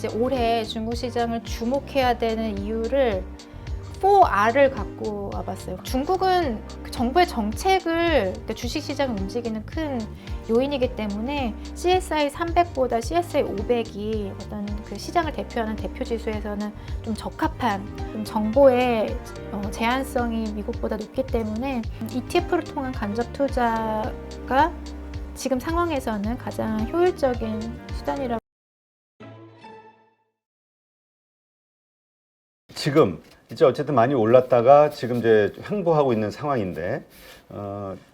이제 올해 중국 시장을 주목해야 되는 이유를 4R을 갖고 와봤어요. 중국은 정부의 정책을 주식 시장을 움직이는 큰 요인이기 때문에 CSI 300보다 CSI 500이 어떤 그 시장을 대표하는 대표 지수에서는 좀 적합한 좀 정보의 제한성이 미국보다 높기 때문에 ETF를 통한 간접 투자가 지금 상황에서는 가장 효율적인 수단이라고. 지금 이제 어쨌든 많이 올랐다가 지금 이제 횡보하고 있는 상황인데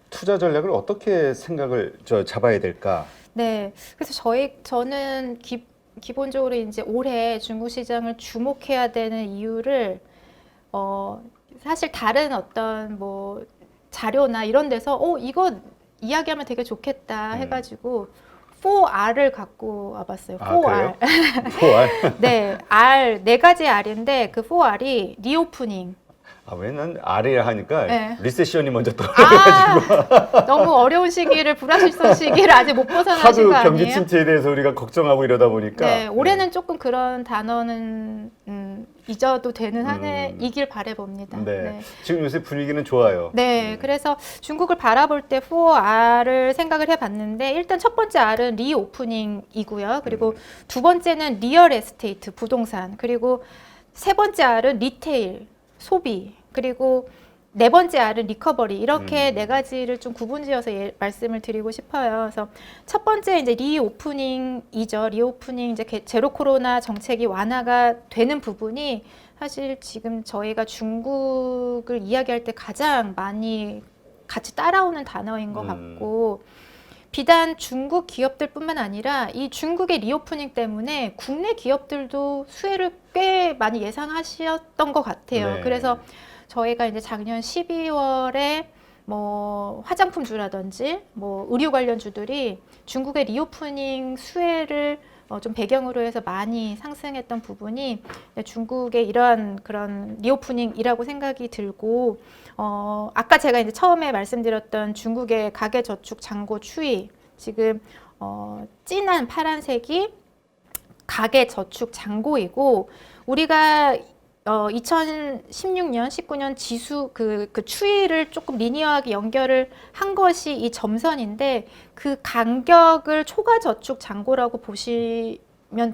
투자 전략을 어떻게 생각을 잡아야 될까? 네, 그래서 저는 기본적으로 이제 올해 중국 시장을 주목해야 되는 이유를 사실 다른 어떤 뭐 자료나 이런 데서 이거 이야기하면 되게 좋겠다 해가지고 4R을 갖고 와봤어요. 4R. 4R? 네, R 네 가지 R인데 그 4R이 리오프닝. 왜 난 R이라 하니까 네. 리세션이 먼저 떠올라가지고 너무 어려운 시기를 불확실성 시기를 아직 못 벗어나신 하도 거 아니에요? 경기 침체에 대해서 우리가 걱정하고 이러다 보니까 네, 올해는 조금 그런 단어는 잊어도 되는 한 해이길 바라봅니다. 네. 네. 지금 요새 분위기는 좋아요. 네, 그래서 중국을 바라볼 때 4R을 생각을 해봤는데 일단 첫 번째 R은 리오프닝이고요. 그리고 두 번째는 리얼 에스테이트, 부동산. 그리고 세 번째 R은 리테일, 소비. 그리고 네 번째 R은 리커버리. 이렇게 네 가지를 좀 구분지어서 말씀을 드리고 싶어요. 그래서 첫 번째 이제 리오프닝이죠. 리오프닝 이제 제로 코로나 정책이 완화가 되는 부분이 사실 지금 저희가 중국을 이야기할 때 가장 많이 같이 따라오는 단어인 것 같고, 비단 중국 기업들뿐만 아니라 이 중국의 리오프닝 때문에 국내 기업들도 수혜를 꽤 많이 예상하셨던 것 같아요. 네. 그래서 저희가 이제 작년 12월에 뭐 화장품주라든지 뭐 의류 관련주들이 중국의 리오프닝 수혜를 좀 배경으로 해서 많이 상승했던 부분이 중국의 이러한 그런 리오프닝이라고 생각이 들고, 아까 제가 이제 처음에 말씀드렸던 중국의 가계저축 잔고 추이, 지금 진한 파란색이 가계저축 잔고이고, 우리가 2016년, 19년 지수 그 추이를 조금 리니어하게 연결을 한 것이 이 점선인데 그 간격을 초과 저축 잔고라고 보시면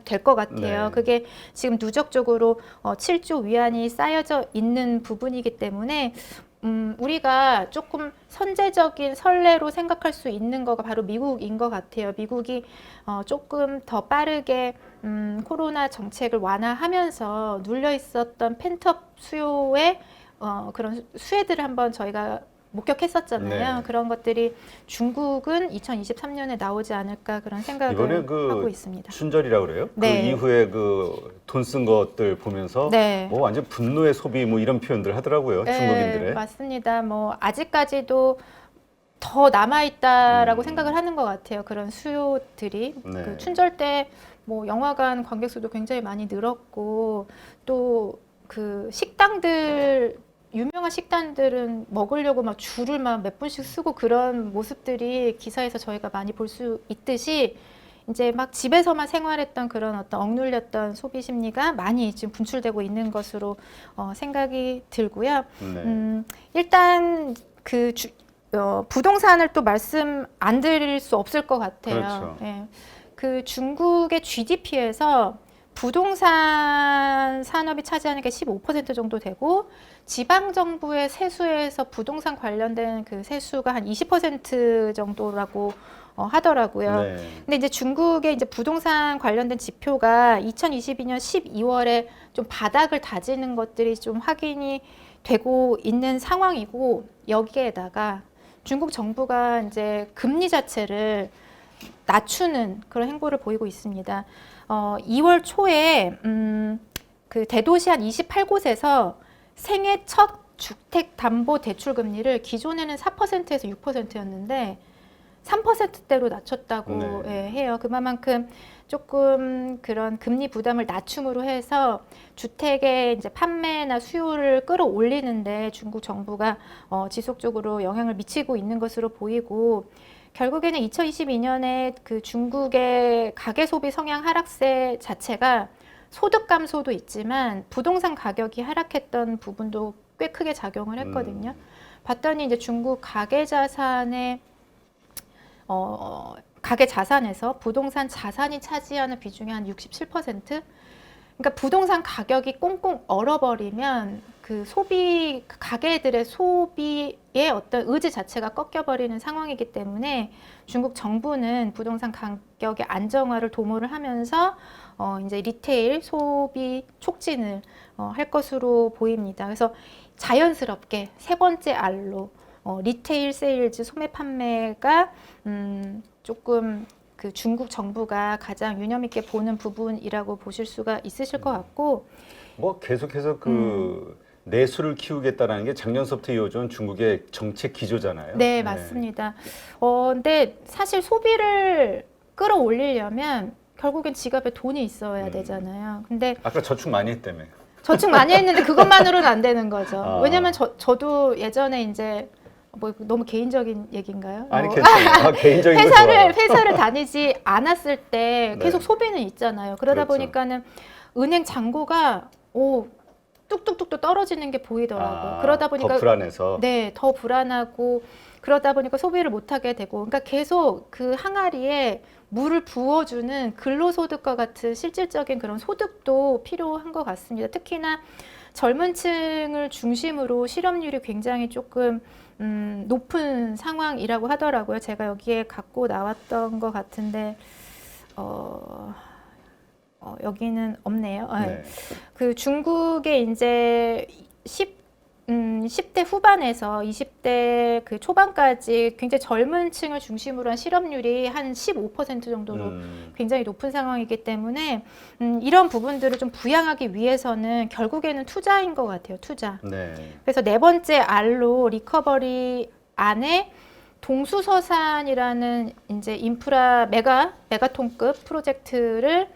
될 것 같아요. 네. 그게 지금 누적적으로 7조 위안이 쌓여져 있는 부분이기 때문에 우리가 조금 선제적인 선례로 생각할 수 있는 거가 바로 미국인 것 같아요. 미국이 조금 더 빠르게 코로나 정책을 완화하면서 눌려 있었던 펜트업 수요의 그런 수혜들을 한번 저희가 목격했었잖아요. 네. 그런 것들이 중국은 2023년에 나오지 않을까 그런 생각을 이번에 하고 있습니다. 춘절이라고 그래요? 네. 그 이후에 그 돈 쓴 것들 보면서 네. 뭐 완전 분노의 소비 뭐 이런 표현들 하더라고요. 중국인들의. 네, 맞습니다. 뭐 아직까지도 더 남아있다라고 생각을 하는 것 같아요. 그런 수요들이. 네. 그 춘절 때 뭐 영화관 관객 수도 굉장히 많이 늘었고, 또 그 식당들, 유명한 식당들은 먹으려고 막 줄을 막 몇 분씩 쓰고 그런 모습들이 기사에서 저희가 많이 볼 수 있듯이 이제 막 집에서만 생활했던 그런 어떤 억눌렸던 소비 심리가 많이 지금 분출되고 있는 것으로 생각이 들고요. 네. 일단 그 부동산을 또 말씀 안 드릴 수 없을 것 같아요. 그렇죠. 예. 그 중국의 GDP에서 부동산 산업이 차지하는 게 15% 정도 되고, 지방 정부의 세수에서 부동산 관련된 그 세수가 한 20% 정도라고 하더라고요. 네. 근데 이제 중국의 이제 부동산 관련된 지표가 2022년 12월에 좀 바닥을 다지는 것들이 좀 확인이 되고 있는 상황이고, 여기에다가 중국 정부가 이제 금리 자체를 낮추는 그런 행보를 보이고 있습니다. 2월 초에 그 대도시 한 28곳에서 생애 첫 주택담보대출 금리를 기존에는 4%에서 6%였는데 3%대로 낮췄다고 해요. 그만큼 조금 그런 금리 부담을 낮춤으로 해서 주택의 이제 판매나 수요를 끌어올리는데 중국 정부가 지속적으로 영향을 미치고 있는 것으로 보이고, 결국에는 2022년에 그 중국의 가계 소비 성향 하락세 자체가 소득 감소도 있지만 부동산 가격이 하락했던 부분도 꽤 크게 작용을 했거든요. 봤더니 이제 중국 가계 자산의 가계 자산에서 부동산 자산이 차지하는 비중이 한 67%. 그러니까 부동산 가격이 꽁꽁 얼어버리면 그 소비 가계들의 소비의 어떤 의지 자체가 꺾여버리는 상황이기 때문에 중국 정부는 부동산 가격의 안정화를 도모를 하면서 이제 리테일 소비 촉진을 할 것으로 보입니다. 그래서 자연스럽게 세 번째 알로 리테일 세일즈 소매 판매가 조금 그 중국 정부가 가장 유념 있게 보는 부분이라고 보실 수가 있으실 것 같고, 뭐 계속해서 그 내수를 키우겠다라는 게 작년서부터 이어져온 중국의 정책 기조잖아요. 네, 맞습니다. 근데 사실 소비를 끌어올리려면 결국엔 지갑에 돈이 있어야 되잖아요. 근데 아까 저축 많이 했다며. 저축 많이 했는데 그것만으로는 안 되는 거죠. 아. 왜냐면 저도 예전에 이제 뭐 너무 개인적인 얘기인가요? 아니 괜찮아요. 개인적인 거 좋아요. 회사를 다니지 않았을 때 계속 네. 소비는 있잖아요. 그러다 그렇죠. 보니까는 은행 잔고가 뚝뚝뚝 또 떨어지는 게 보이더라고요. 그러다 보니까 더 불안해서. 네, 더 불안하고 그러다 보니까 소비를 못 하게 되고, 그러니까 계속 그 항아리에 물을 부어주는 근로소득과 같은 실질적인 그런 소득도 필요한 것 같습니다. 특히나 젊은 층을 중심으로 실업률이 굉장히 조금 높은 상황이라고 하더라고요. 제가 여기에 갖고 나왔던 것 같은데 여기는 없네요. 네. 그 중국의 이제 10대 후반에서 20대 그 초반까지 굉장히 젊은 층을 중심으로 한 실업률이 한 15% 정도로 굉장히 높은 상황이기 때문에 이런 부분들을 좀 부양하기 위해서는 결국에는 투자인 것 같아요. 투자. 네. 그래서 네 번째 R로 리커버리 안에 동수서산이라는 이제 인프라 메가톤급 프로젝트를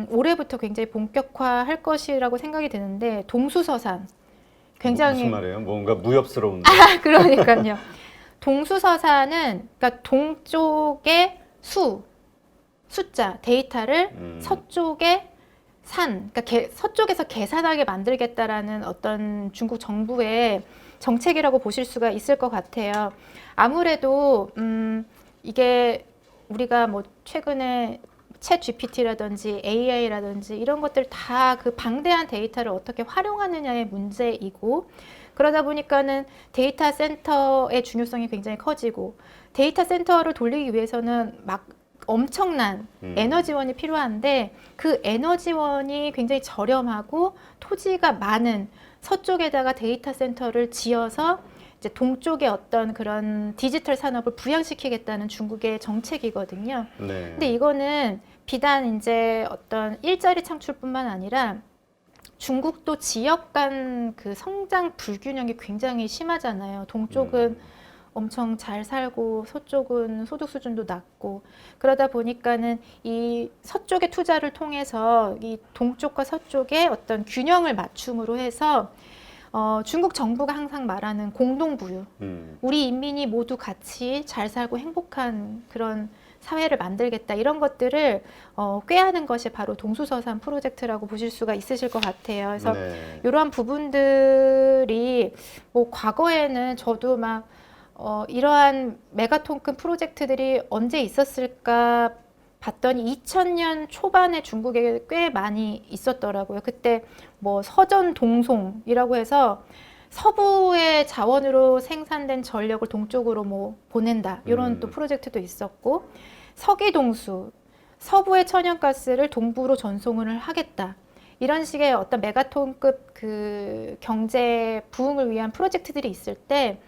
올해부터 굉장히 본격화할 것이라고 생각이 드는데, 동수서산 굉장히 무슨 말이에요? 뭔가 무협스러운데. 그러니까요. 동수서산은 그러니까 동쪽의 숫자 데이터를 서쪽의 그러니까 서쪽에서 계산하게 만들겠다라는 어떤 중국 정부의 정책이라고 보실 수가 있을 것 같아요. 아무래도 이게 우리가 뭐 최근에 챗 GPT라든지 AI라든지 이런 것들 다 그 방대한 데이터를 어떻게 활용하느냐의 문제이고, 그러다 보니까는 데이터 센터의 중요성이 굉장히 커지고, 데이터 센터를 돌리기 위해서는 막 엄청난 에너지원이 필요한데, 그 에너지원이 굉장히 저렴하고 토지가 많은 서쪽에다가 데이터 센터를 지어서 이제 동쪽의 어떤 그런 디지털 산업을 부양시키겠다는 중국의 정책이거든요. 네. 근데 이거는 비단 이제 어떤 일자리 창출뿐만 아니라 중국도 지역 간 그 성장 불균형이 굉장히 심하잖아요. 동쪽은 엄청 잘 살고 서쪽은 소득 수준도 낮고, 그러다 보니까는 이 서쪽의 투자를 통해서 이 동쪽과 서쪽의 어떤 균형을 맞춤으로 해서 중국 정부가 항상 말하는 공동부유, 우리 인민이 모두 같이 잘 살고 행복한 그런 사회를 만들겠다, 이런 것들을 꾀하는 것이 바로 동수서산 프로젝트라고 보실 수가 있으실 것 같아요. 그래서 이러한 부분들이 뭐 과거에는 저도 막 이러한 메가톤급 프로젝트들이 언제 있었을까 봤더니 2000년 초반에 중국에 꽤 많이 있었더라고요. 그때 뭐 서전동송이라고 해서 서부의 자원으로 생산된 전력을 동쪽으로 뭐 보낸다, 이런 또 프로젝트도 있었고, 서기동수, 서부의 천연가스를 동부로 전송을 하겠다, 이런 식의 어떤 메가톤급 그 경제 부흥을 위한 프로젝트들이 있을 때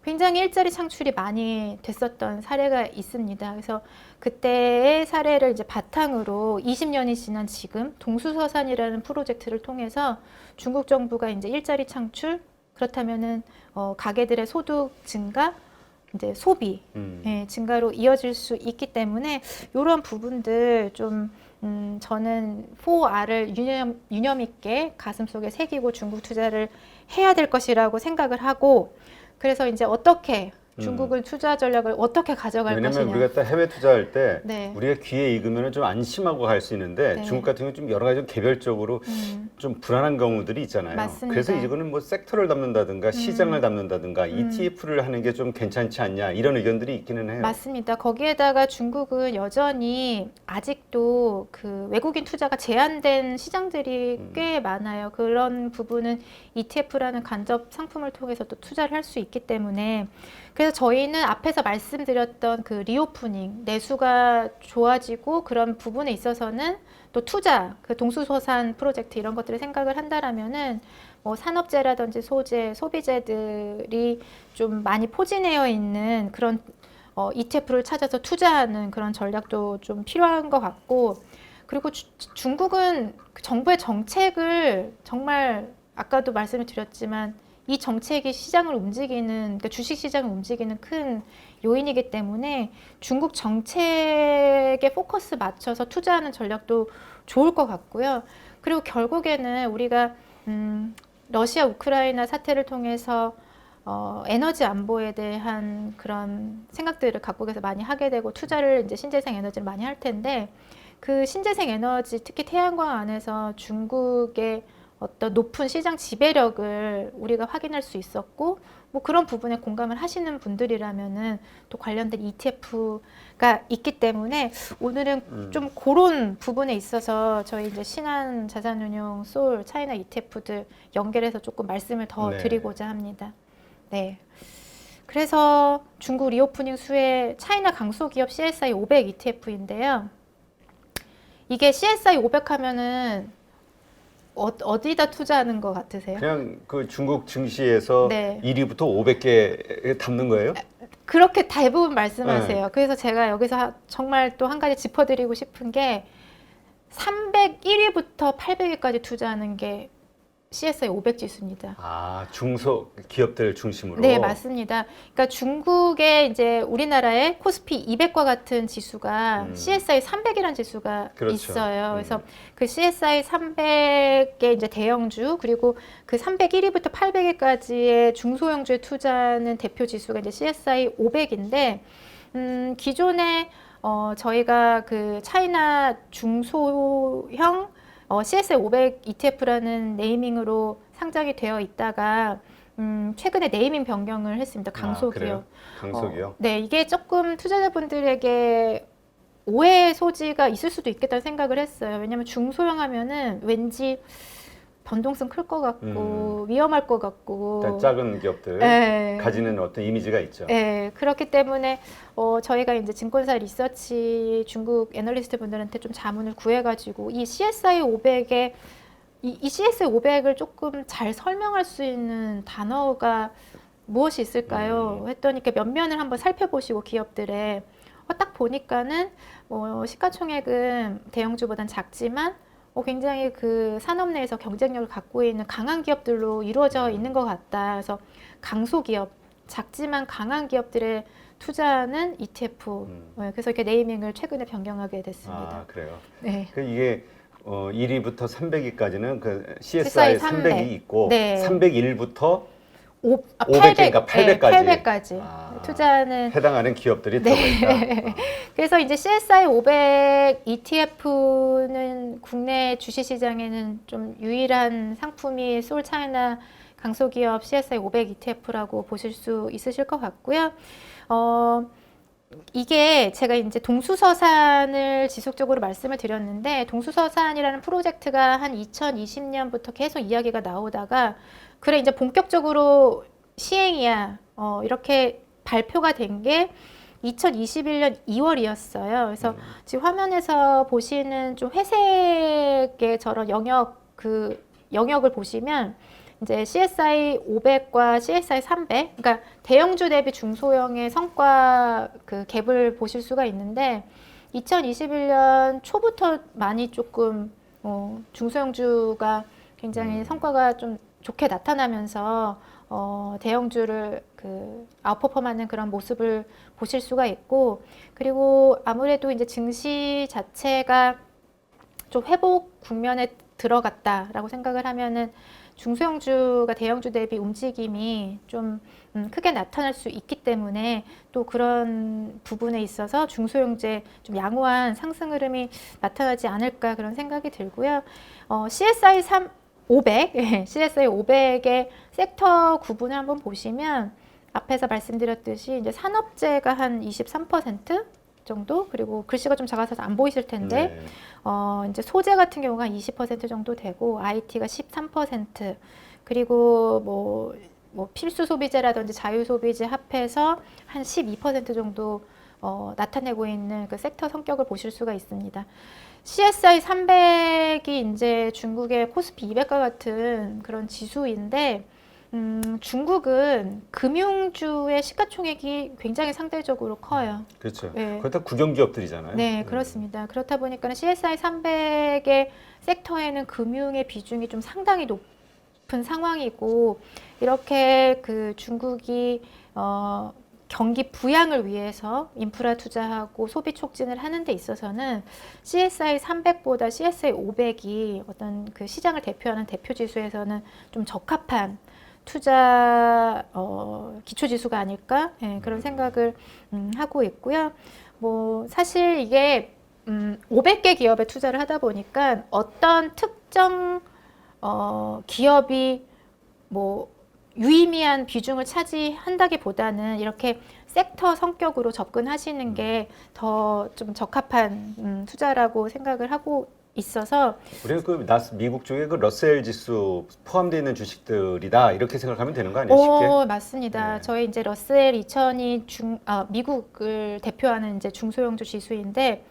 굉장히 일자리 창출이 많이 됐었던 사례가 있습니다. 그래서 그때의 사례를 이제 바탕으로 20년이 지난 지금 동수서산이라는 프로젝트를 통해서 중국 정부가 이제 일자리 창출, 그렇다면은 가게들의 소득 증가, 이제 소비 증가로 이어질 수 있기 때문에 이런 부분들 좀 저는 4R을 유념 있게 가슴속에 새기고 중국 투자를 해야 될 것이라고 생각을 하고, 그래서 이제 어떻게 중국을 투자 전략을 어떻게 가져갈 왜냐면 것이냐. 우리가 딱 해외 투자할 때 네. 우리가 귀에 익으면 좀 안심하고 갈 수 있는데 네. 중국 같은 경우는 좀 여러 가지 좀 개별적으로 좀 불안한 경우들이 있잖아요. 맞습니다. 그래서 이거는 뭐 섹터를 담는다든가 시장을 담는다든가 ETF를 하는 게 좀 괜찮지 않냐 이런 의견들이 있기는 해요. 맞습니다. 거기에다가 중국은 여전히 아직도 그 외국인 투자가 제한된 시장들이 꽤 많아요. 그런 부분은 ETF라는 간접 상품을 통해서 또 투자를 할 수 있기 때문에 그래서 저희는 앞에서 말씀드렸던 그 리오프닝, 내수가 좋아지고 그런 부분에 있어서는 또 투자, 그 동수서산 프로젝트 이런 것들을 생각을 한다라면은 뭐 산업재라든지 소재, 소비재들이 좀 많이 포진되어 있는 그런 ETF를 찾아서 투자하는 그런 전략도 좀 필요한 것 같고 그리고 중국은 그 정부의 정책을 정말 아까도 말씀을 드렸지만 이 정책이 시장을 움직이는, 그러니까 주식 시장을 움직이는 큰 요인이기 때문에 중국 정책에 포커스 맞춰서 투자하는 전략도 좋을 것 같고요. 그리고 결국에는 우리가 러시아 우크라이나 사태를 통해서 에너지 안보에 대한 그런 생각들을 각국에서 많이 하게 되고 투자를 이제 신재생 에너지를 많이 할 텐데 그 신재생 에너지 특히 태양광 안에서 중국의 어떤 높은 시장 지배력을 우리가 확인할 수 있었고 뭐 그런 부분에 공감을 하시는 분들이라면은 또 관련된 ETF가 있기 때문에 오늘은 좀 그런 부분에 있어서 저희 이제 신한 자산운용 솔 차이나 ETF들 연결해서 조금 말씀을 더 네. 드리고자 합니다. 네. 그래서 중국 리오프닝 수혜 차이나 강소기업 CSI 500 ETF인데요. 이게 CSI 500 하면은 어디다 투자하는 것 같으세요? 그냥 그 중국 증시에서 네. 1위부터 500개 담는 거예요? 그렇게 대부분 말씀하세요. 그래서 제가 여기서 정말 또 한 가지 짚어드리고 싶은 게 301위부터 800위까지 투자하는 게 CSI 500 지수입니다. 아, 중소 기업들 중심으로. 네, 맞습니다. 그러니까 중국의 이제 우리나라의 코스피 200과 같은 지수가 CSI 300이라는 지수가 그렇죠. 있어요. 그래서 그 CSI 300의 이제 대형주 그리고 그 301위부터 800위까지의 중소형주에 투자하는 대표 지수가 이제 CSI 500인데 기존에 저희가 그 차이나 중소형 CSI 500 ETF라는 네이밍으로 상장이 되어 있다가 최근에 네이밍 변경을 했습니다. 강소기업. 아, 그래요? 강소기업. 네, 이게 조금 투자자분들에게 오해의 소지가 있을 수도 있겠다는 생각을 했어요. 왜냐하면 중소형 하면은 왠지 변동성 클 것 같고 위험할 것 같고 일단 작은 기업들 네. 가지는 어떤 이미지가 있죠. 네, 그렇기 때문에 저희가 이제 증권사 리서치 중국 애널리스트 분들한테 좀 자문을 구해가지고 이 CSI 500의 이 CSI 500을 조금 잘 설명할 수 있는 단어가 무엇이 있을까요? 했더니 이렇게 면면을 한번 살펴보시고 기업들의 딱 보니까는 시가총액은 대형주보단 작지만 굉장히 그 산업 내에서 경쟁력을 갖고 있는 강한 기업들로 이루어져 있는 것 같다. 그래서 강소기업, 작지만 강한 기업들에 투자하는 ETF. 그래서 이렇게 네이밍을 최근에 변경하게 됐습니다. 아, 그래요. 네. 그 이게 1위부터 300위까지는 그 CSI 300이 있고 네. 301부터 800, 그러니까 800까지. 800까지 투자하는 해당하는 기업들이 들어가 있다. 그래서 이제 CSI 500 ETF는 국내 주식시장에는 좀 유일한 상품이 솔차이나 강소기업 CSI 500 ETF라고 보실 수 있으실 것 같고요. 이게 제가 이제 동수서산을 지속적으로 말씀을 드렸는데 동수서산이라는 프로젝트가 한 2020년부터 계속 이야기가 나오다가 그래 이제 본격적으로 시행이야 이렇게 발표가 된 게 2021년 2월이었어요. 그래서 지금 화면에서 보시는 좀 회색의 저런 영역을 보시면 이제 CSI 500과 CSI 300, 그러니까 대형주 대비 중소형의 성과 그 갭을 보실 수가 있는데 2021년 초부터 많이 조금 중소형주가 굉장히 성과가 좀 좋게 나타나면서 대형주를 그 아웃퍼폼하는 그런 모습을 보실 수가 있고 그리고 아무래도 이제 증시 자체가 좀 회복 국면에 들어갔다라고 생각을 하면은 중소형주가 대형주 대비 움직임이 좀 크게 나타날 수 있기 때문에 또 그런 부분에 있어서 중소형주의 좀 양호한 상승 흐름이 나타나지 않을까 그런 생각이 들고요. CSI 500, CSI 500의 섹터 구분을 한번 보시면 앞에서 말씀드렸듯이 이제 산업재가 한 23% 정도, 그리고 글씨가 좀 작아서 안 보이실 텐데 네. 이제 소재 같은 경우가 20% 정도 되고 IT가 13%, 그리고 뭐 필수 소비재라든지 자유 소비재 합해서 한 12% 정도 나타내고 있는 그 섹터 성격을 보실 수가 있습니다. CSI 300이 이제 중국의 코스피 200과 같은 그런 지수인데 중국은 금융주의 시가총액이 굉장히 상대적으로 커요. 그렇죠. 네. 그렇다 국영기업들이잖아요. 네, 그렇습니다. 그렇다 보니까 CSI 300의 섹터에는 금융의 비중이 좀 상당히 높은 상황이고, 이렇게 그 중국이 경기 부양을 위해서 인프라 투자하고 소비 촉진을 하는 데 있어서는 CSI 300보다 CSI 500이 어떤 그 시장을 대표하는 대표 지수에서는 좀 적합한 투자 기초 지수가 아닐까, 예, 그런 생각을 하고 있고요. 뭐 사실 이게 500개 기업에 투자를 하다 보니까 어떤 특정 기업이 뭐 유의미한 비중을 차지한다기보다는 이렇게 섹터 성격으로 접근하시는 게 더 좀 적합한 투자라고 생각을 하고 있어서, 우리가 그 미국 쪽에 그 러셀 지수 포함되어 있는 주식들이다 이렇게 생각하면 되는 거 아니에요? 쉽게? 맞습니다. 네. 저희 이제 러셀 2000이 미국을 대표하는 이제 중소형주 지수인데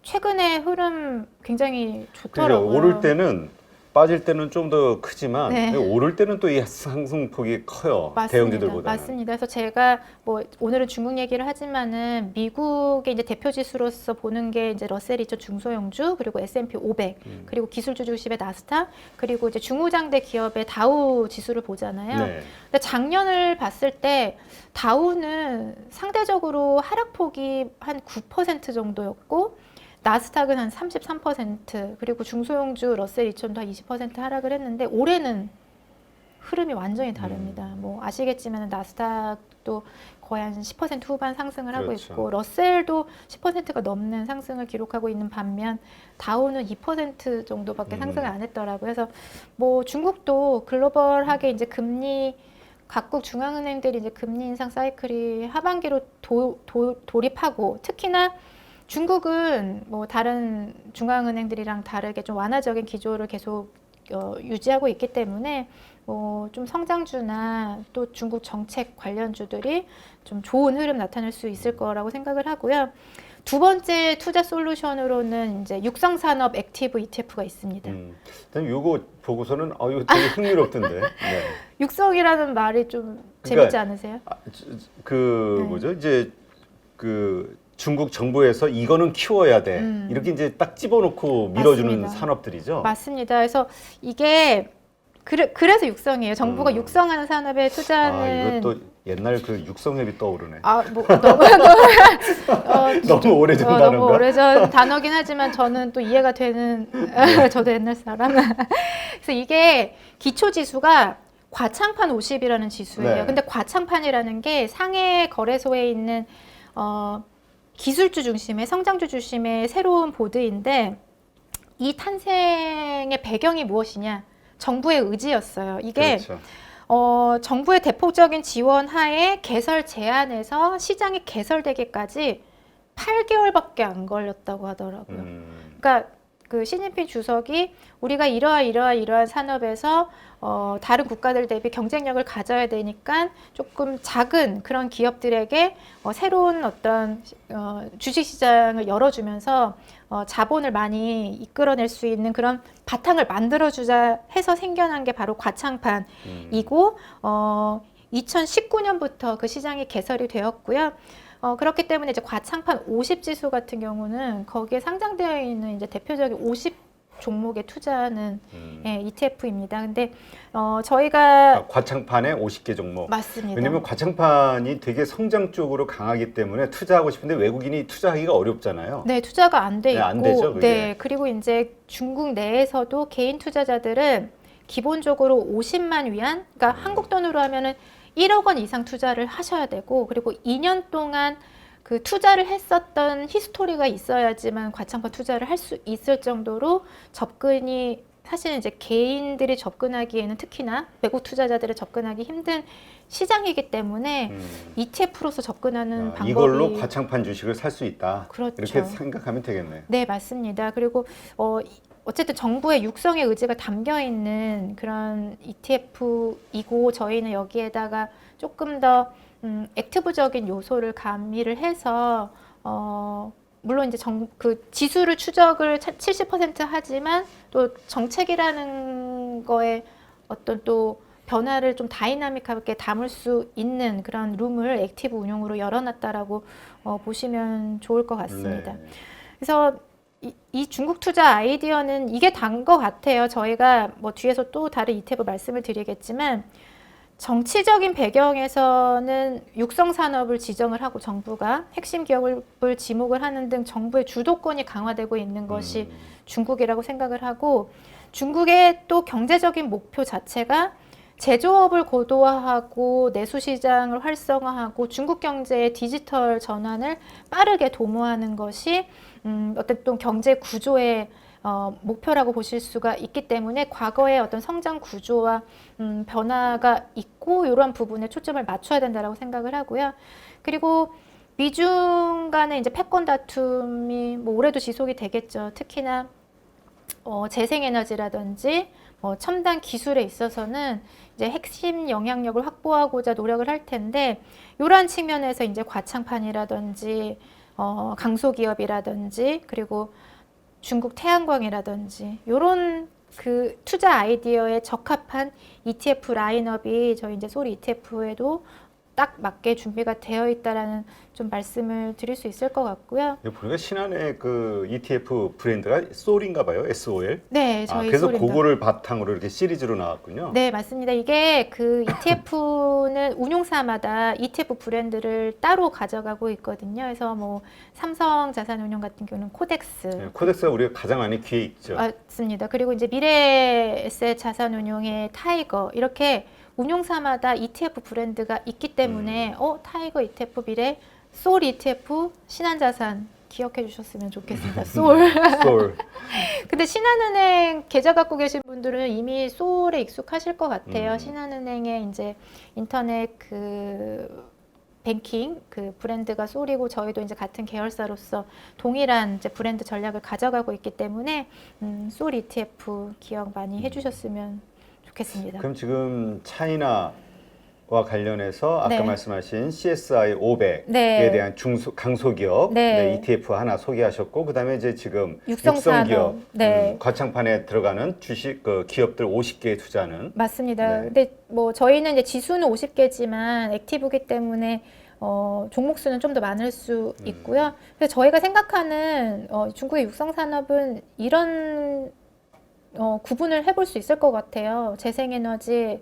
최근에 흐름 굉장히 그죠. 좋더라고요. 오를 때는 빠질 때는 좀 더 크지만 네. 오를 때는 또 이 상승폭이 커요. 대형주들보다는. 맞습니다. 그래서 제가 뭐 오늘은 중국 얘기를 하지만은 미국의 이제 대표 지수로서 보는 게 이제 러셀 2000 중소형주, 그리고 S&P 500, 그리고 기술주 중심의 나스닥, 그리고 이제 중후장대 기업의 다우 지수를 보잖아요. 네. 근데 작년을 봤을 때 다우는 상대적으로 하락폭이 한 9% 정도였고, 나스닥은 한 33%, 그리고 중소형주 러셀 2000도 한 20% 하락을 했는데, 올해는 흐름이 완전히 다릅니다. 뭐 아시겠지만 나스닥도 거의 한 10% 후반 상승을 하고 그렇죠. 있고, 러셀도 10%가 넘는 상승을 기록하고 있는 반면 다우는 2% 정도밖에 상승을 안 했더라고요. 그래서 뭐 중국도 글로벌하게 이제 금리, 각국 중앙은행들이 이제 금리 인상 사이클이 하반기로 돌입하고, 특히나 중국은 뭐 다른 중앙은행들이랑 다르게 좀 완화적인 기조를 계속 유지하고 있기 때문에 뭐 좀 성장주나 또 중국 정책 관련주들이 좀 좋은 흐름 나타낼 수 있을 거라고 생각을 하고요. 두 번째 투자 솔루션으로는 이제 육성산업 액티브 ETF가 있습니다. 요거 보고서는 이거 되게 흥미롭던데. 네. 육성이라는 말이 좀 그러니까 재밌지 않으세요? 네. 뭐죠? 이제 그 중국 정부에서 이거는 키워야 돼. 이렇게 이제 딱 집어넣고 밀어주는 맞습니다. 산업들이죠. 맞습니다. 그래서 이게 그래서 육성이에요. 정부가 육성하는 산업에 투자하는. 이것도 옛날 그 육성회비 떠오르네. 뭐 너무 너무 오래전 너무 단어인가? 오래전 단어긴 하지만 저는 또 이해가 되는 저도 옛날 사람. 그래서 이게 기초 지수가 과창판 50이라는 지수예요. 네. 근데 과창판이라는 게 상해 거래소에 있는 기술주 중심의, 성장주 중심의 새로운 보드인데, 이 탄생의 배경이 무엇이냐? 정부의 의지였어요. 이게 그렇죠. 정부의 대폭적인 지원 하에 개설 제한에서 시장이 개설되기까지 8개월밖에 안 걸렸다고 하더라고요. 그러니까 그 시진핑 주석이 우리가 이러한 산업에서 다른 국가들 대비 경쟁력을 가져야 되니까 조금 작은 그런 기업들에게 새로운 어떤 주식시장을 열어주면서 자본을 많이 이끌어낼 수 있는 그런 바탕을 만들어주자 해서 생겨난 게 바로 과창판이고 2019년부터 그 시장이 개설이 되었고요. 그렇기 때문에 이제 과창판 50 지수 같은 경우는 거기에 상장되어 있는 이제 대표적인 50 종목에 투자하는 음. 예, ETF입니다. 근데 저희가 아, 과창판에 50개 종목. 맞습니다. 왜냐면 과창판이 되게 성장 쪽으로 강하기 때문에 투자하고 싶은데 외국인이 투자하기가 어렵잖아요. 네, 투자가 안 돼 네, 있고, 안 되죠, 그게. 네, 그리고 이제 중국 내에서도 개인 투자자들은 기본적으로 50만 위안, 그러니까 한국 돈으로 하면은 1억 원 이상 투자를 하셔야 되고, 그리고 2년 동안 그 투자를 했었던 히스토리가 있어야지만 과창판 투자를 할 수 있을 정도로 접근이 사실은 이제 개인들이 접근하기에는 특히나 외국 투자자들이 접근하기 힘든 시장이기 때문에 ETF로서 접근하는 방법이 이걸로 과창판 주식을 살 수 있다. 그렇죠. 이렇게 생각하면 되겠네. 네, 맞습니다. 그리고 어쨌든 정부의 육성의 의지가 담겨 있는 그런 ETF이고 저희는 여기에다가 조금 더 액티브적인 요소를 가미를 해서 물론 이제 그 지수를 추적을 70% 하지만 또 정책이라는 거에 어떤 또 변화를 좀 다이나믹하게 담을 수 있는 그런 룸을 액티브 운용으로 열어놨다라고 보시면 좋을 것 같습니다. 네. 그래서 이 중국 투자 아이디어는 이게 단 것 같아요. 저희가 뭐 뒤에서 또 다른 ETF 말씀을 드리겠지만 정치적인 배경에서는 육성 산업을 지정을 하고 정부가 핵심 기업을 지목을 하는 등 정부의 주도권이 강화되고 있는 것이 중국이라고 생각을 하고 중국의 또 경제적인 목표 자체가 제조업을 고도화하고 내수 시장을 활성화하고 중국 경제의 디지털 전환을 빠르게 도모하는 것이 어떤 또 경제 구조의 목표라고 보실 수가 있기 때문에 과거의 어떤 성장 구조와 변화가 있고 이러한 부분에 초점을 맞춰야 된다라고 생각을 하고요. 그리고 미중 간의 이제 패권 다툼이 뭐 올해도 지속이 되겠죠. 특히나 재생에너지라든지 첨단 기술에 있어서는 이제 핵심 영향력을 확보하고자 노력을 할 텐데 이러한 측면에서 이제 과창판이라든지 강소기업이라든지 그리고 중국 태양광이라든지 이런 그 투자 아이디어에 적합한 ETF 라인업이 저희 이제 소리 ETF에도 딱 맞게 준비가 되어 있다라는 좀 말씀을 드릴 수 있을 것 같고요. 보니까 신한의 그 ETF 브랜드가 솔인가 봐요. SOL. 네, 저희 그래서 솔입니다. 그거를 바탕으로 이렇게 시리즈로 나왔군요. 네, 맞습니다. 이게 그 ETF는 운용사마다 ETF 브랜드를 따로 가져가고 있거든요. 그래서 뭐 삼성 자산운용 같은 경우는 코덱스. 네, 코덱스가 우리가 가장 많이 귀에 있죠. 맞습니다. 그리고 이제 미래에셋 자산운용의 타이거 이렇게 운용사마다 ETF 브랜드가 있기 때문에 타이거 ETF 미래, 솔 ETF, 신한자산 기억해 주셨으면 좋겠습니다. 솔. 솔. 근데 신한은행 계좌 갖고 계신 분들은 이미 솔에 익숙하실 것 같아요. 신한은행의 이제 인터넷 그 뱅킹 그 브랜드가 솔이고 저희도 이제 같은 계열사로서 동일한 이제 브랜드 전략을 가져가고 있기 때문에 솔 ETF 기억 많이 해주셨으면 좋겠습니다. 그럼 지금 차이나와 관련해서 아까 네. 말씀하신 CSI 500에 네. 대한 강소기업 네. ETF 하나 소개하셨고 그다음에 이제 지금 육성산업. 육성기업 네. 과창판에 들어가는 주식 기업들 50개에 투자하는 맞습니다. 네. 근데 뭐 저희는 이제 지수는 50개지만 액티브기 때문에 종목 수는 좀 더 많을 수 있고요. 그래서 저희가 생각하는 중국의 육성 산업은 이런 구분을 해볼 수 있을 것 같아요. 재생에너지,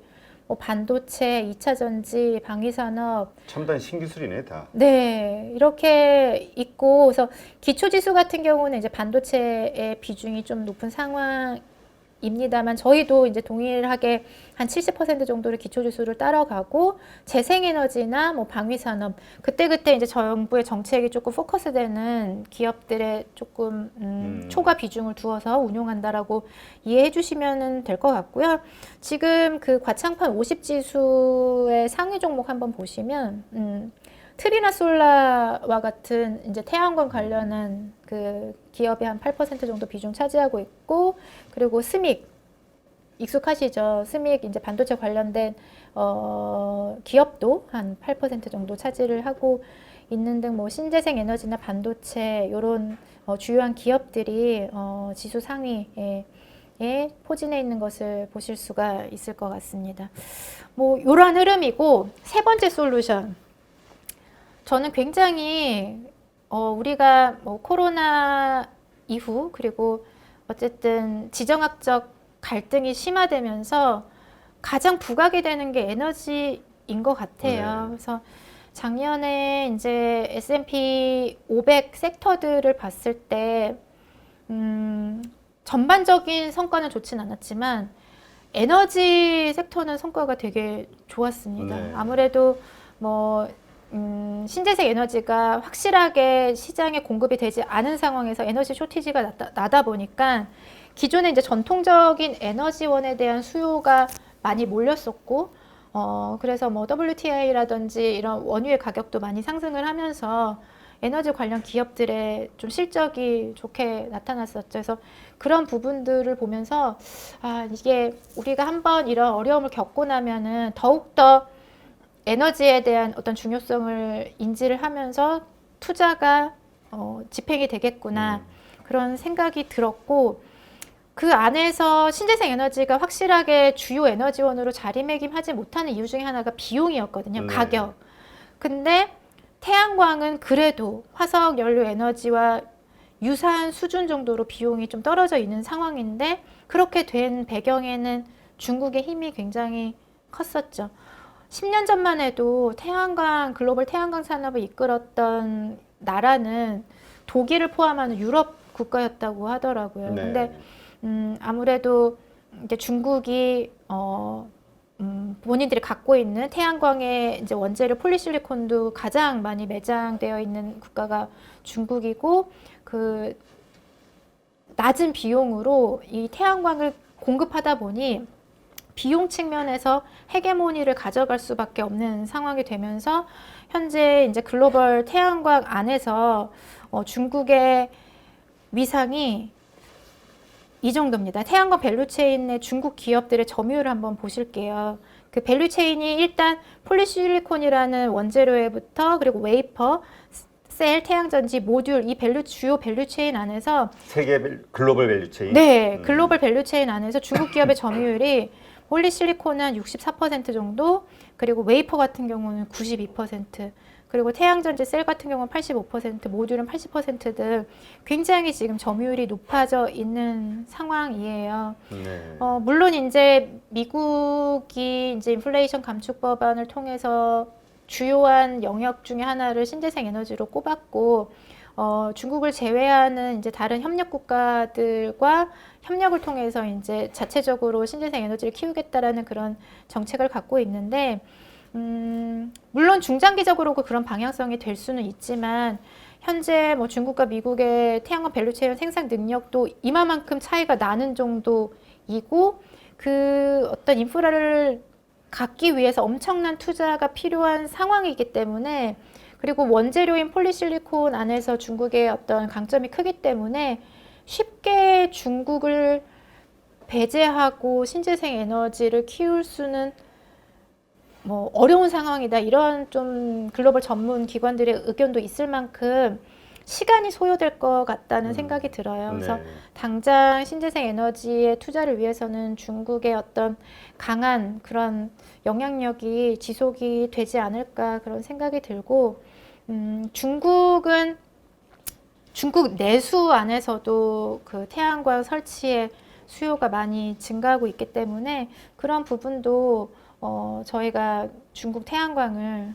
뭐 반도체, 2차 전지, 방위산업. 첨단 신기술이네 다. 네, 이렇게 있고, 그래서 기초지수 같은 경우는 이제 반도체의 비중이 좀 높은 상황입니다만, 저희도 이제 동일하게 한 70% 정도를 기초지수를 따라가고, 재생에너지나 뭐 방위산업, 그때그때 이제 정부의 정책이 조금 포커스되는 기업들에 조금 초과 비중을 두어서 운용한다라고 이해해 주시면 될 것 같고요. 지금 그 과창판 50지수의 상위 종목 한번 보시면, 트리나 솔라와 같은 이제 태양광 관련한 그 기업이 한 8% 정도 비중 차지하고 있고, 그리고 스믹 익숙하시죠? 스믹 이제 반도체 관련된 기업도 한 8% 정도 차지를 하고 있는 등 뭐 신재생 에너지나 반도체 이런 주요한 기업들이 지수 상위에 포진해 있는 것을 보실 수가 있을 것 같습니다. 뭐 이러한 흐름이고 세 번째 솔루션. 저는 굉장히 우리가 뭐 코로나 이후 그리고 어쨌든 지정학적 갈등이 심화되면서 가장 부각이 되는 게 에너지인 것 같아요. 네. 그래서 작년에 이제 S&P 500 섹터들을 봤을 때 전반적인 성과는 좋진 않았지만 에너지 섹터는 성과가 되게 좋았습니다. 네. 아무래도 뭐 신재생 에너지가 확실하게 시장에 공급이 되지 않은 상황에서 에너지 쇼티지가 나다 보니까 기존에 이제 전통적인 에너지원에 대한 수요가 많이 몰렸었고, 그래서 뭐 WTI라든지 이런 원유의 가격도 많이 상승을 하면서 에너지 관련 기업들의 좀 실적이 좋게 나타났었죠. 그래서 그런 부분들을 보면서 아, 이게 우리가 한번 이런 어려움을 겪고 나면은 더욱더 에너지에 대한 어떤 중요성을 인지를 하면서 투자가 집행이 되겠구나 그런 생각이 들었고 그 안에서 신재생 에너지가 확실하게 주요 에너지원으로 자리매김하지 못하는 이유 중에 하나가 비용이었거든요. 네. 가격. 근데 태양광은 그래도 화석 연료 에너지와 유사한 수준 정도로 비용이 좀 떨어져 있는 상황인데 그렇게 된 배경에는 중국의 힘이 굉장히 컸었죠. 10년 전만 해도 글로벌 태양광 산업을 이끌었던 나라는 독일을 포함하는 유럽 국가였다고 하더라고요. 네. 근데 아무래도 이제 중국이 본인들이 갖고 있는 태양광의 이제 원재료 폴리실리콘도 가장 많이 매장되어 있는 국가가 중국이고 그 낮은 비용으로 이 태양광을 공급하다 보니 비용 측면에서 헤게모니를 가져갈 수밖에 없는 상황이 되면서 현재 이제 글로벌 태양광 안에서 중국의 위상이 이 정도입니다. 태양광 밸류체인의 중국 기업들의 점유율을 한번 보실게요. 그 밸류체인이 일단 폴리실리콘이라는 원재료에부터 그리고 웨이퍼, 셀, 태양전지, 모듈 이 주요 밸류체인 안에서 세계 글로벌 밸류체인. 네, 글로벌 밸류체인 안에서 중국 기업의 점유율이 폴리실리콘은 64% 정도, 그리고 웨이퍼 같은 경우는 92%, 그리고 태양전지 셀 같은 경우는 85%, 모듈은 80% 굉장히 지금 점유율이 높아져 있는 상황이에요. 네. 물론 이제 미국이 이제 인플레이션 감축 법안을 통해서 주요한 영역 중에 하나를 신재생 에너지로 꼽았고, 중국을 제외하는 이제 다른 협력 국가들과 협력을 통해서 이제 자체적으로 신재생 에너지를 키우겠다라는 그런 정책을 갖고 있는데, 물론 중장기적으로 그런 방향성이 될 수는 있지만, 현재 뭐 중국과 미국의 태양광 밸류체인 생산 능력도 이만큼 차이가 나는 정도이고, 그 어떤 인프라를 갖기 위해서 엄청난 투자가 필요한 상황이기 때문에, 그리고 원재료인 폴리실리콘 안에서 중국의 어떤 강점이 크기 때문에 쉽게 중국을 배제하고 신재생 에너지를 키울 수는 뭐 어려운 상황이다. 이런 좀 글로벌 전문 기관들의 의견도 있을 만큼 시간이 소요될 것 같다는 생각이 들어요. 그래서 네. 당장 신재생 에너지의 투자를 위해서는 중국의 어떤 강한 그런 영향력이 지속이 되지 않을까 그런 생각이 들고, 중국은 중국 내수 안에서도 그 태양광 설치의 수요가 많이 증가하고 있기 때문에 그런 부분도 저희가 중국 태양광을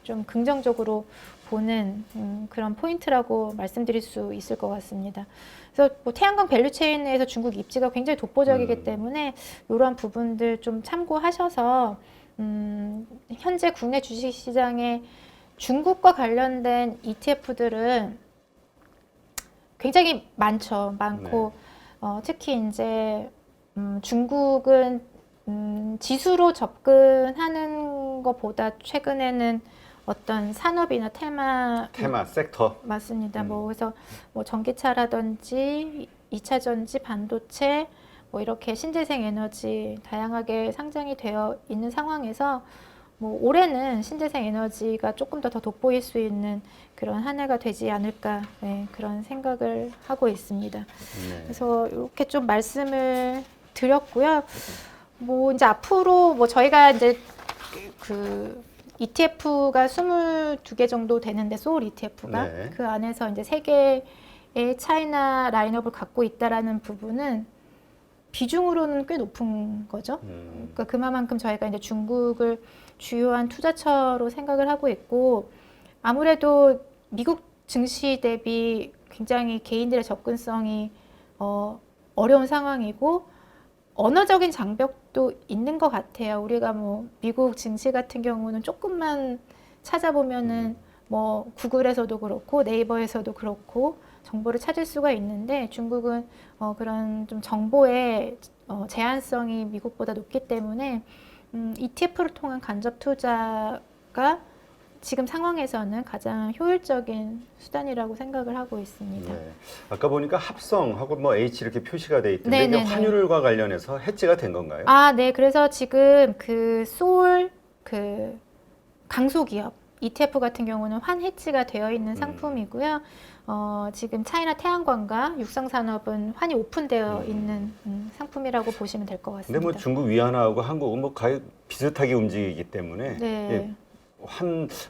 좀 긍정적으로 보는 그런 포인트라고 말씀드릴 수 있을 것 같습니다. 그래서 뭐 태양광 밸류체인에서 중국 입지가 굉장히 독보적이기 때문에 이러한 부분들 좀 참고하셔서 현재 국내 주식시장에 중국과 관련된 ETF들은 굉장히 많고 특히 이제 중국은 지수로 접근하는 것보다 최근에는 어떤 산업이나 테마 섹터. 맞습니다. 뭐 그래서 뭐 전기차라든지 2차 전지, 반도체 뭐 이렇게 신재생 에너지 다양하게 상장이 되어 있는 상황에서 뭐 올해는 신재생 에너지가 조금 더 돋보일 수 있는 그런 한 해가 되지 않을까 그런 생각을 하고 있습니다. 네. 그래서 이렇게 좀 말씀을 드렸고요. 뭐 이제 앞으로 뭐 저희가 이제 그 ETF가 22개 정도 되는데 소울 ETF가 네. 그 안에서 이제 3개 차이나 라인업을 갖고 있다라는 부분은 비중으로는 꽤 높은 거죠. 그러니까 그만큼 저희가 이제 중국을 주요한 투자처로 생각을 하고 있고, 아무래도 미국 증시 대비 굉장히 개인들의 접근성이 어려운 상황이고, 언어적인 장벽도 있는 것 같아요. 우리가 뭐 미국 증시 같은 경우는 조금만 찾아보면은 뭐 구글에서도 그렇고 네이버에서도 그렇고 정보를 찾을 수가 있는데, 중국은 그런 좀 정보의 제한성이 미국보다 높기 때문에 ETF를 통한 간접 투자가 지금 상황에서는 가장 효율적인 수단이라고 생각을 하고 있습니다. 네. 아까 보니까 합성하고 뭐 H 이렇게 표시가 돼 있던데 이게 네네네. 환율과 관련해서 해지가 된 건가요? 네. 그래서 지금 그 소울 그 강소기업 ETF 같은 경우는 환해지가 되어 있는 상품이고요. 지금 차이나 태양광과 육상산업은 환이 오픈되어 있는 상품이라고 보시면 될 것 근데 같습니다. 뭐 중국 위안화하고 한국은 뭐 거의 비슷하게 움직이기 때문에 네. 예,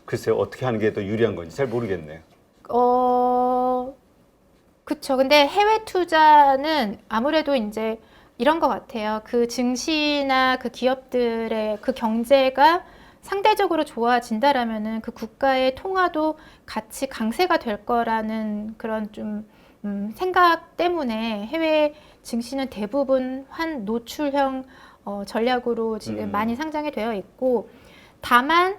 글쎄요 어떻게 하는 게 더 유리한 건지 잘 모르겠네요. 그쵸. 근데 해외 투자는 아무래도 이제 이런 것 같아요. 그 증시나 그 기업들의 그 경제가 상대적으로 좋아진다라면은 그 국가의 통화도 같이 강세가 될 거라는 그런 좀 생각 때문에 해외 증시는 대부분 환 노출형 전략으로 지금 많이 상장이 되어 있고, 다만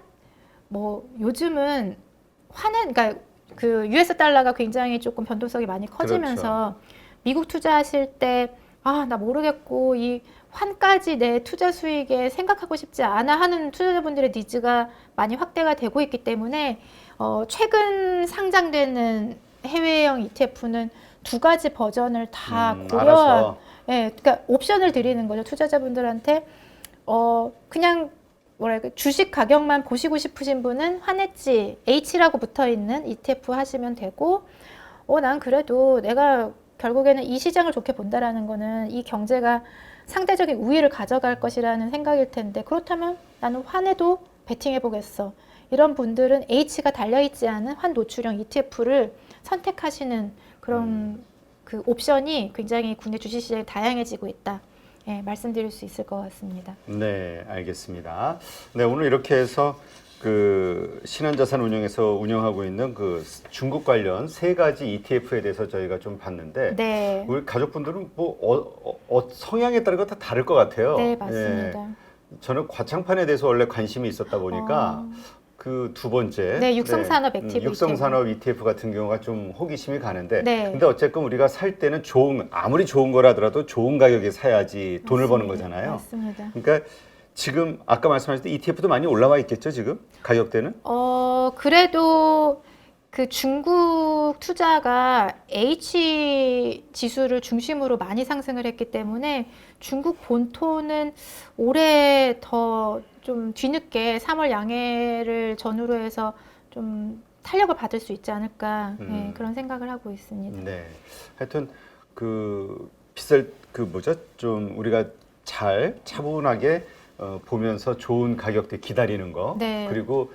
뭐 요즘은 그러니까 그 US 달러가 굉장히 조금 변동성이 많이 커지면서 미국 투자하실 때 나 모르겠고 이 환까지 내 투자 수익에 생각하고 싶지 않아 하는 투자자분들의 니즈가 많이 확대가 되고 있기 때문에 최근 상장되는 해외형 ETF는 두 가지 버전을 다 고려한, 예, 그러니까 옵션을 드리는 거죠. 투자자분들한테 그냥 뭐랄까 주식 가격만 보시고 싶으신 분은 환해지 H라고 붙어 있는 ETF 하시면 되고, 난 그래도 내가 결국에는 이 시장을 좋게 본다라는 거는 이 경제가 상대적인 우위를 가져갈 것이라는 생각일 텐데, 그렇다면 나는 환에도 베팅해 보겠어. 이런 분들은 H가 달려있지 않은 환 노출형 ETF를 선택하시는 그런 그 옵션이 굉장히 국내 주식시장이 다양해지고 있다. 예, 말씀드릴 수 있을 것 같습니다. 네, 알겠습니다. 네, 오늘 이렇게 해서 그 신한자산운용에서 운영하고 있는 그 중국 관련 세 가지 ETF에 대해서 저희가 좀 봤는데, 네. 우리 가족분들은 뭐 성향에 따라 다 다를 것 같아요. 네, 맞습니다. 예, 저는 과창판에 대해서 원래 관심이 있었다 보니까 그 두 번째, 네, 육성산업 액티브 육성산업 ETF 같은 경우가 좀 호기심이 가는데, 네. 근데 어쨌든 우리가 살 때는 아무리 좋은 거라더라도 좋은 가격에 사야지 돈을 버는 거잖아요. 맞습니다. 그러니까 지금 아까 말씀하셨듯이 ETF도 많이 올라와 있겠죠, 지금 가격대는? 그래도 그 중국 투자가 H 지수를 중심으로 많이 상승을 했기 때문에 중국 본토는 올해 더 좀 뒤늦게 3월 양해를 전후로 해서 좀 탄력을 받을 수 있지 않을까, 네, 그런 생각을 하고 있습니다. 네. 하여튼 좀 우리가 잘 차분하게 보면서 좋은 가격대 기다리는 거. 네. 그리고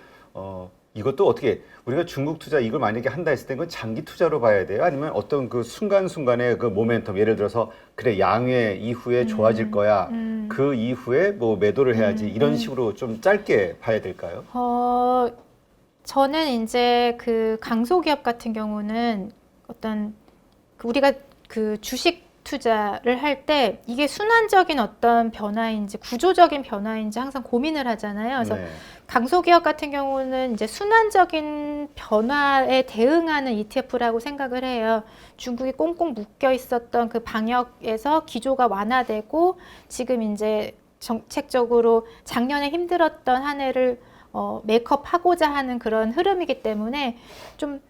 이것도 어떻게 우리가 중국 투자 이걸 만약에 한다 했을 때 그건 장기 투자로 봐야 돼요? 아니면 어떤 그 순간순간의 그 모멘텀, 예를 들어서 그래 양회 이후에 좋아질 거야. 그 이후에 뭐 매도를 해야지. 이런 식으로 좀 짧게 봐야 될까요? 저는 이제 그 강소기업 같은 경우는 우리가 그 주식 투자를 할 때 이게 순환적인 어떤 변화인지 구조적인 변화인지 항상 고민을 하잖아요. 그래서 네. 강소기업 같은 경우는 이제 순환적인 변화에 대응하는 ETF라고 생각을 해요. 중국이 꽁꽁 묶여 있었던 그 방역에서 기조가 완화되고 지금 이제 정책적으로 작년에 힘들었던 한 해를 메이크업하고자 하는 그런 흐름이기 때문에 좀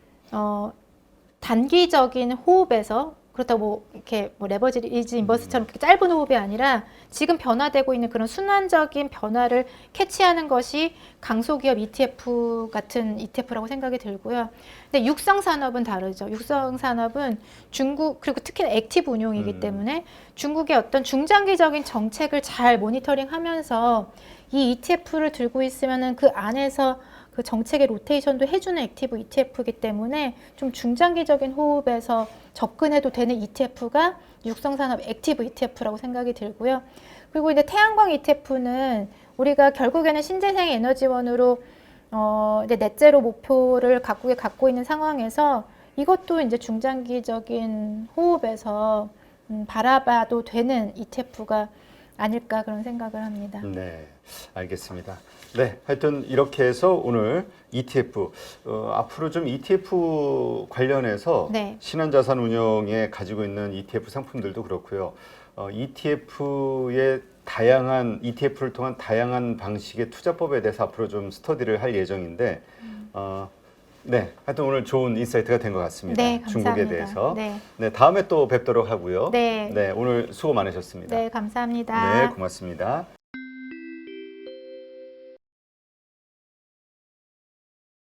단기적인 호흡에서, 그렇다고 뭐 이렇게 뭐 레버리지 인버스처럼 그렇게 짧은 호흡이 아니라 지금 변화되고 있는 그런 순환적인 변화를 캐치하는 것이 강소기업 ETF 같은 ETF라고 생각이 들고요. 근데 육성산업은 다르죠. 육성산업은 중국, 그리고 특히나 액티브 운용이기 때문에 중국의 어떤 중장기적인 정책을 잘 모니터링하면서 이 ETF를 들고 있으면은 그 안에서 그 정책의 로테이션도 해주는 액티브 ETF이기 때문에 좀 중장기적인 호흡에서 접근해도 되는 ETF가 육성산업 액티브 ETF라고 생각이 들고요. 그리고 이제 태양광 ETF는 우리가 결국에는 신재생 에너지원으로 이제 넷제로 목표를 갖고 있는 상황에서 이것도 이제 중장기적인 호흡에서 바라봐도 되는 ETF가 아닐까 그런 생각을 합니다. 네, 알겠습니다. 네, 하여튼 이렇게 해서 오늘 ETF, 앞으로 좀 ETF 관련해서 네. 신한자산운용에 가지고 있는 ETF 상품들도 그렇고요. ETF의 다양한 ETF를 통한 다양한 방식의 투자법에 대해서 앞으로 좀 스터디를 할 예정인데, 네, 하여튼 오늘 좋은 인사이트가 된 것 같습니다. 네, 감사합니다. 중국에 대해서. 네. 네, 다음에 또 뵙도록 하고요. 네. 네, 오늘 수고 많으셨습니다. 네, 감사합니다. 네, 고맙습니다.